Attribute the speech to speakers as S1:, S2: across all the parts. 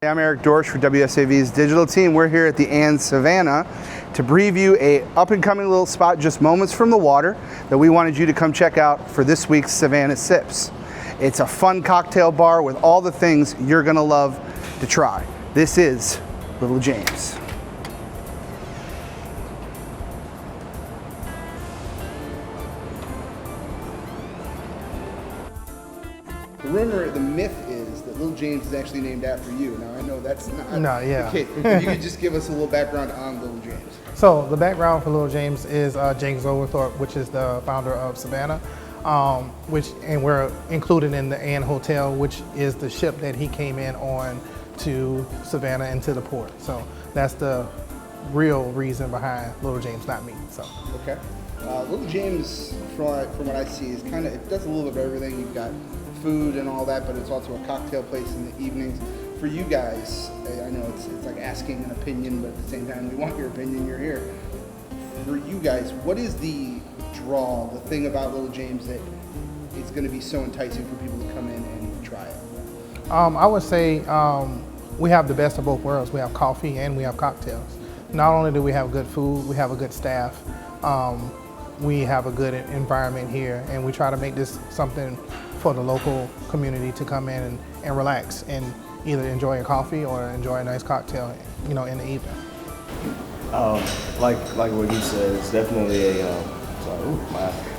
S1: I'm Eric Dorsch for WSAV's digital team. We're here at the Savannah to preview a up-and-coming little spot just moments from the water that we wanted you to come check out for this week's Savannah Sips. It's a fun cocktail bar with all the things you're gonna love to try. This is Little James. The rumor, the myth is that Little James is actually named after you. Now I know that's not the case. If you could just give us a little background on Little James.
S2: So the background for Little James is James Overthorpe, which is the founder of Savannah, and we're included in the Ann Hotel, which is the ship that he came in on to Savannah and to the port. So that's the real reason behind Little James, not me. So
S1: okay, Little James, from what I see, is it does a little bit of everything. You've got food and all that, but it's also a cocktail place in the evenings. For you guys, I know it's like asking an opinion, but at the same time, we want your opinion. You're here. For you guys, what is the draw, the thing about Little James that is going to be so enticing for people to come in and try it?
S2: I would say we have the best of both worlds. We have coffee and we have cocktails. Not only do we have good food, we have a good staff. We have a good environment here, and we try to make this something for the local community to come in and relax and either enjoy a coffee or enjoy a nice cocktail, in the evening.
S3: Like what you said, it's definitely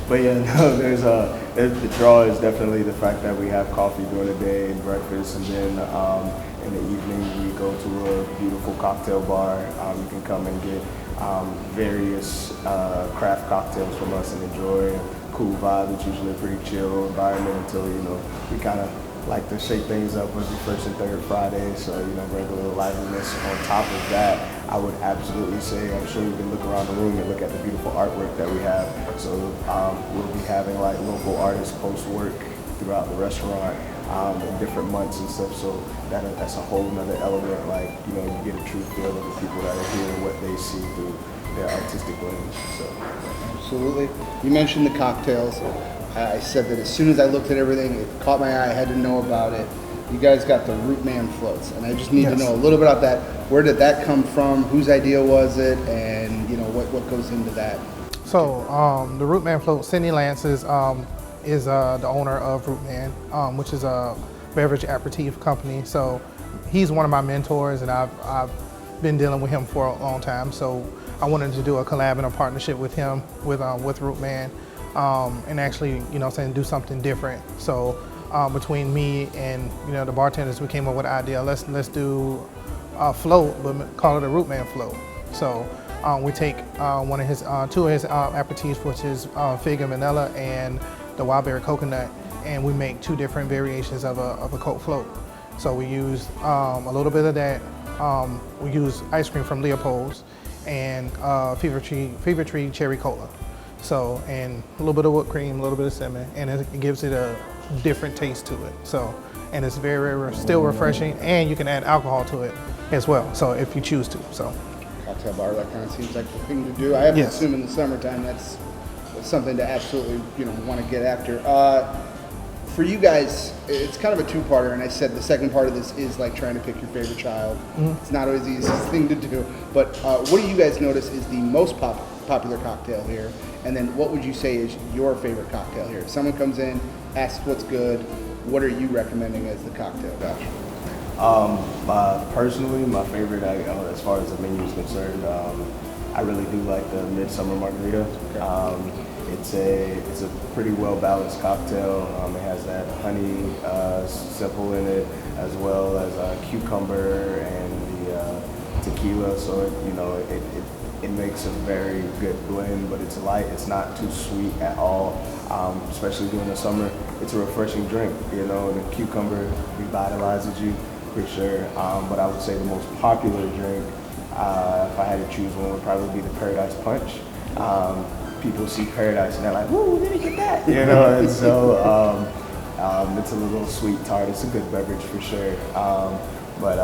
S3: but yeah, no, the draw is definitely the fact that we have coffee during the day and breakfast, and then in the evening we go to a beautiful cocktail bar. You can come and get various craft cocktails from us and enjoy a cool vibe. It's usually a pretty chill environment until, we kind of like to shake things up with the first and third Fridays, so, bring a little liveliness. On top of that, I would absolutely say, I'm sure you can look around the room and look at the beautiful artwork that we have. So we'll be having like local artists post work throughout the restaurant in different months and stuff, so that's a whole nother element, you get a true feel of the people that are here and what they see through their artistic lens. So.
S1: Absolutely. You mentioned the cocktails. I said that as soon as I looked at everything, it caught my eye, I had to know about it. You guys got the Root Man floats, and I just need to know a little bit about that. Where did that come from? Whose idea was it? And what goes into that?
S2: So the Root Man float, Cindy Lance is the owner of Root Man, which is a beverage aperitif company. So he's one of my mentors, and I've been dealing with him for a long time. So I wanted to do a collab and a partnership with him, with Root Man, and actually, do something different. So between me and the bartenders, we came up with the idea. Let's do a float, but call it a Root Man float. So we take two of his aperitifs, which is fig and vanilla and the wild berry coconut, and we make two different variations of a Coke float. So we use a little bit of that. We use ice cream from Leopold's and Fever Tree Cherry Cola. So, and a little bit of whipped cream, a little bit of cinnamon, and it gives it a different taste to it. So, and it's very still refreshing, and you can add alcohol to it as well, so if you choose to. So,
S1: cocktail bar, that kind of seems like the thing to do. I have to assume in the summertime that's something to absolutely want to get after. For you guys, it's kind of a two-parter, and I said the second part of this is like trying to pick your favorite child. Mm-hmm. It's not always the easiest thing to do, but what do you guys notice is the most popular cocktail here, and then what would you say is your favorite cocktail here? If someone comes in, asks what's good, what are you recommending as the cocktail guy?
S3: Personally, my favorite, as far as the menu is concerned, I really do like the Midsummer Margarita. Okay. It's a pretty well balanced cocktail. It has that honey simple in it, as well as cucumber and the tequila. So it makes a very good blend, but it's light. It's not too sweet at all. Especially during the summer, it's a refreshing drink. The cucumber revitalizes you for sure. But I would say the most popular drink, if I had to choose one, would probably be the Paradise Punch. People see Paradise and they're like, "Woo, let me get that!" And so it's a little sweet tart. It's a good beverage for sure. But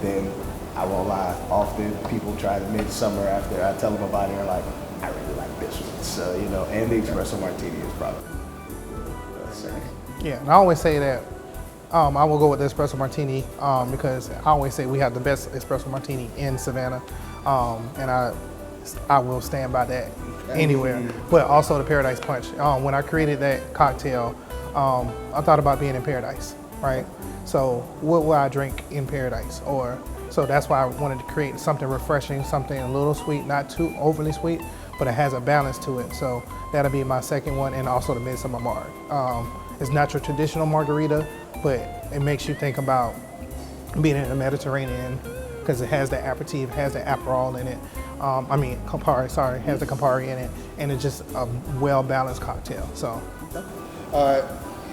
S3: then I won't lie. Often people try the Midsummer after I tell them about it. They're like, "I really like this one." So and the espresso martini is probably.
S2: Yeah, and I always say that I will go with the espresso martini because I always say we have the best espresso martini in Savannah, and I will stand by that anywhere. But also the Paradise Punch. When I created that cocktail, I thought about being in paradise, right? So what will I drink in paradise? So that's why I wanted to create something refreshing, something a little sweet, not too overly sweet, but it has a balance to it. So that'll be my second one, and also the Midsummer Marg. It's not your traditional margarita, but it makes you think about being in the Mediterranean because it has the aperitif, has the Aperol in it. Campari, sorry, has the Campari in it, and it's just a well-balanced cocktail. So.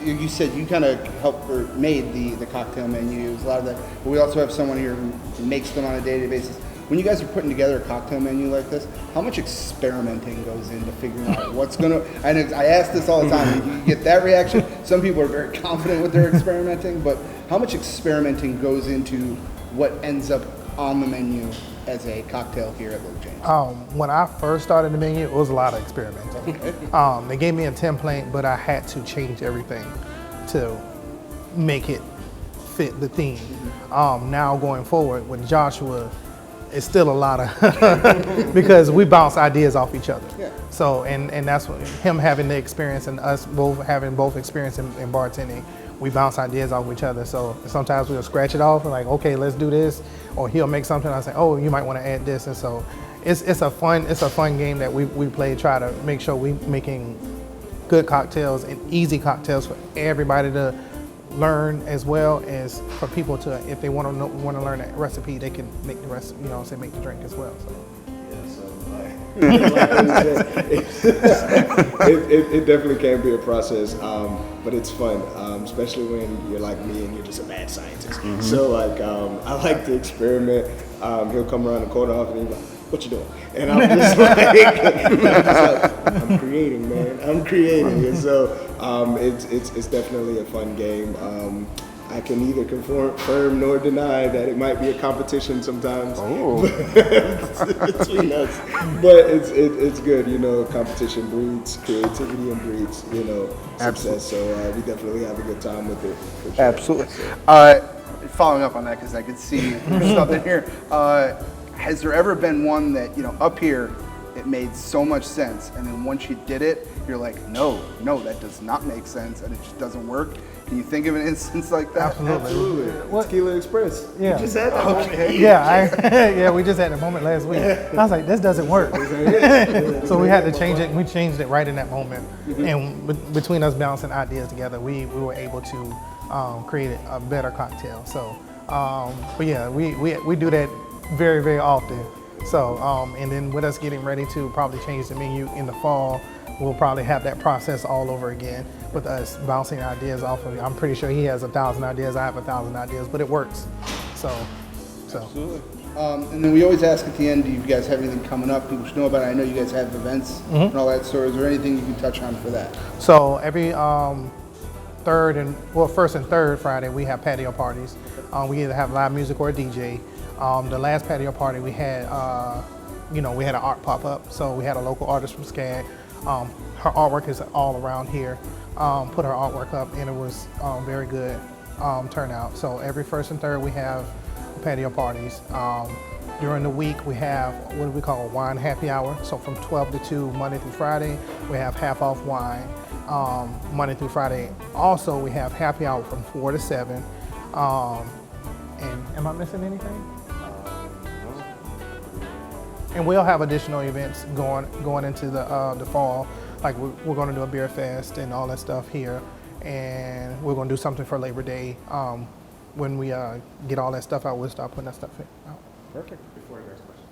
S1: You said you kind of helped or made the cocktail menu. It was a lot of that. But we also have someone here who makes them on a daily basis. When you guys are putting together a cocktail menu like this, how much experimenting goes into figuring out what's going to... I ask this all the time. You get that reaction. Some people are very confident with their experimenting, but how much experimenting goes into what ends up on the menu as a cocktail here at Little James?
S2: When I first started the menu, it was a lot of experimenting. Okay. They gave me a template, but I had to change everything to make it fit the theme. Now going forward with Joshua, it's still a lot of, because we bounce ideas off each other. Yeah. So, and that's what, him having the experience and us both having experience in bartending, we bounce ideas off each other. So sometimes we'll scratch it off and like, okay, let's do this. Or he'll make something, I say, oh, you might want to add this. And so it's a fun game that we play, try to make sure we making good cocktails and easy cocktails for everybody to learn, as well as for people to, if they want to learn that recipe, they can make the recipe, make the drink as well. So.
S3: It definitely can be a process, but it's fun, especially when you're like me and you're just a mad scientist. Mm-hmm. So I like to experiment. He'll come around the corner off and he's like, "What you doing?" And I'm just like, I'm creating, man. I'm creating, and so it's definitely a fun game. I can neither confirm nor deny that it might be a competition sometimes between us, but it's good. Competition breeds creativity and breeds success. So we definitely have a good time with it. For sure.
S1: Absolutely. Following up on that, because I could see something here. Has there ever been one that up here it made so much sense, and then once you did it, you're like, no, that does not make sense, and it just doesn't work? Can you think of an instance like that?
S3: Absolutely. Tequila Express.
S2: Yeah.
S3: We just had that moment.
S2: Yeah, we just had the moment last week. I was like, this doesn't work. So we had to change it. We changed it right in that moment. Mm-hmm. And between us bouncing ideas together, we were able to create a better cocktail. So, but yeah, we do that very, very often. So, and then with us getting ready to probably change the menu in the fall, we'll probably have that process all over again with us bouncing ideas off of it. I'm pretty sure he has 1,000 ideas, I have 1,000 ideas, but it works. So.
S1: Absolutely. And then we always ask at the end, do you guys have anything coming up people should know about it? I know you guys have events and all that sort. Is there anything you can touch on for that?
S2: So every first and third Friday, we have patio parties. We either have live music or a DJ. The last patio party we had, we had an art pop-up. So we had a local artist from SCAD. Her artwork is all around here. Put her artwork up, and it was very good turnout. So every first and third we have patio parties. During the week we have what we call wine happy hour. So from 12 to 2 Monday through Friday, we have half off wine Monday through Friday. Also we have happy hour from 4 to 7. And am I missing anything? And we'll have additional events going into the fall. Like we're going to do a beer fest and all that stuff here, and we're going to do something for Labor Day. When we get all that stuff out, we'll start putting that stuff out.
S3: Perfect. Before the next question.